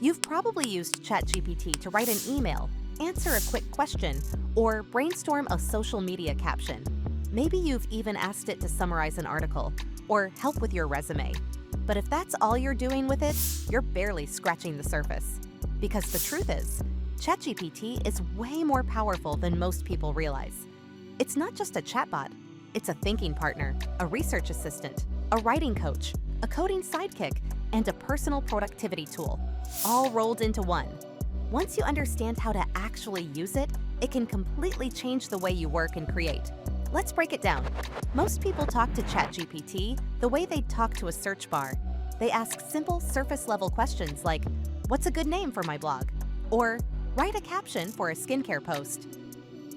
You've probably used ChatGPT to write an email, answer a quick question, or brainstorm a social media caption. Maybe you've even asked it to summarize an article or help with your resume. But if that's all you're doing with it, you're barely scratching the surface. Because the truth is, ChatGPT is way more powerful than most people realize. It's not just a chatbot, it's a thinking partner, a research assistant, a writing coach, a coding sidekick, and a personal productivity tool, all rolled into one. Once you understand how to actually use it, it can completely change the way you work and create. Let's break it down. Most people talk to ChatGPT the way they'd talk to a search bar. They ask simple, surface-level questions like, "What's a good name for my blog?" Or, "Write a caption for a skincare post."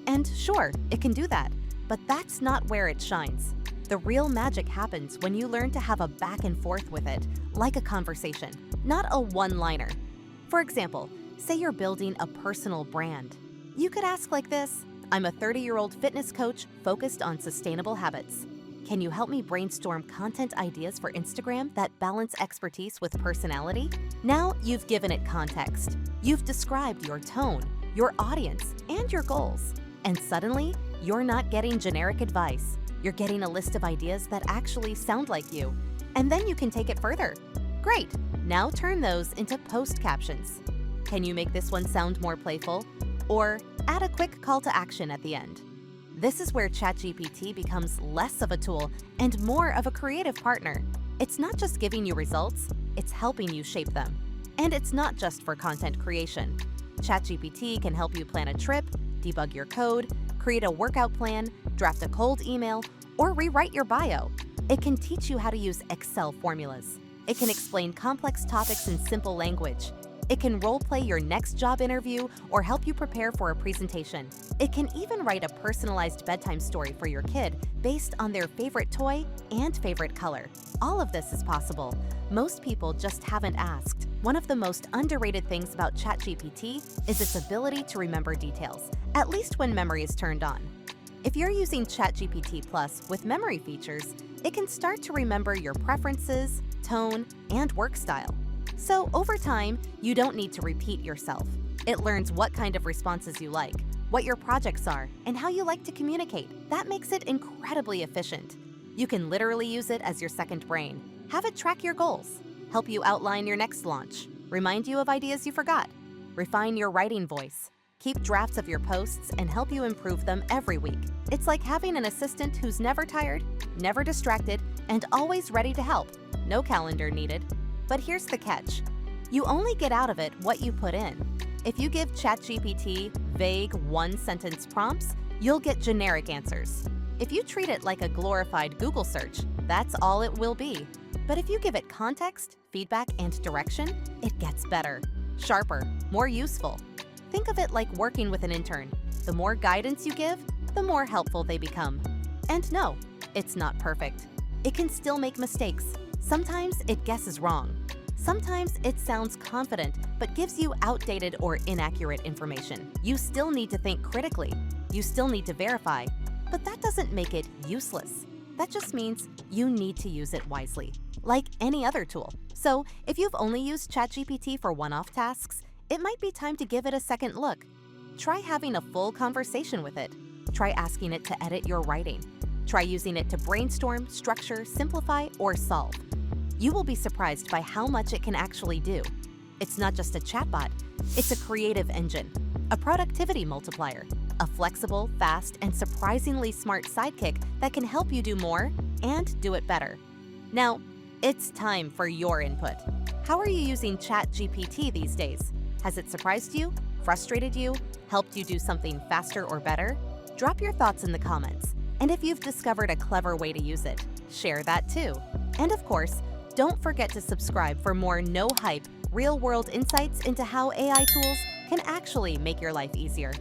And sure, it can do that, but that's not where it shines. The real magic happens when you learn to have a back and forth with it, like a conversation, not a one-liner. For example, say you're building a personal brand. You could ask like this: "I'm a 30-year-old fitness coach focused on sustainable habits. Can you help me brainstorm content ideas for Instagram that balance expertise with personality?" Now you've given it context. You've described your tone, your audience, and your goals. And suddenly, you're not getting generic advice. You're getting a list of ideas that actually sound like you. And then you can take it further. Great, now turn those into post captions. Can you make this one sound more playful? Or add a quick call to action at the end. This is where ChatGPT becomes less of a tool and more of a creative partner. It's not just giving you results, it's helping you shape them. And it's not just for content creation. ChatGPT can help you plan a trip, debug your code, create a workout plan, draft a cold email, or rewrite your bio. It can teach you how to use Excel formulas. It can explain complex topics in simple language. It can role-play your next job interview or help you prepare for a presentation. It can even write a personalized bedtime story for your kid based on their favorite toy and favorite color. All of this is possible. Most people just haven't asked. One of the most underrated things about ChatGPT is its ability to remember details, at least when memory is turned on. If you're using ChatGPT Plus with memory features, it can start to remember your preferences, tone, and work style. So over time, you don't need to repeat yourself. It learns what kind of responses you like, what your projects are, and how you like to communicate. That makes it incredibly efficient. You can literally use it as your second brain. Have it track your goals, help you outline your next launch, remind you of ideas you forgot, refine your writing voice, keep drafts of your posts, and help you improve them every week. It's like having an assistant who's never tired, never distracted, and always ready to help. No calendar needed. But here's the catch. You only get out of it what you put in. If you give ChatGPT vague one-sentence prompts, you'll get generic answers. If you treat it like a glorified Google search, that's all it will be. But if you give it context, feedback, and direction, it gets better, sharper, more useful. Think of it like working with an intern. The more guidance you give, the more helpful they become. And no, it's not perfect. It can still make mistakes. Sometimes it guesses wrong. Sometimes it sounds confident, but gives you outdated or inaccurate information. You still need to think critically. You still need to verify. But that doesn't make it useless. That just means you need to use it wisely, like any other tool. So if you've only used ChatGPT for one-off tasks, it might be time to give it a second look. Try having a full conversation with it. Try asking it to edit your writing. Try using it to brainstorm, structure, simplify, or solve. You will be surprised by how much it can actually do. It's not just a chatbot, it's a creative engine, a productivity multiplier, a flexible, fast, and surprisingly smart sidekick that can help you do more and do it better. Now, it's time for your input. How are you using ChatGPT these days? Has it surprised you, frustrated you, helped you do something faster or better? Drop your thoughts in the comments. And if you've discovered a clever way to use it, share that too. And of course, don't forget to subscribe for more no-hype, real-world insights into how AI tools can actually make your life easier.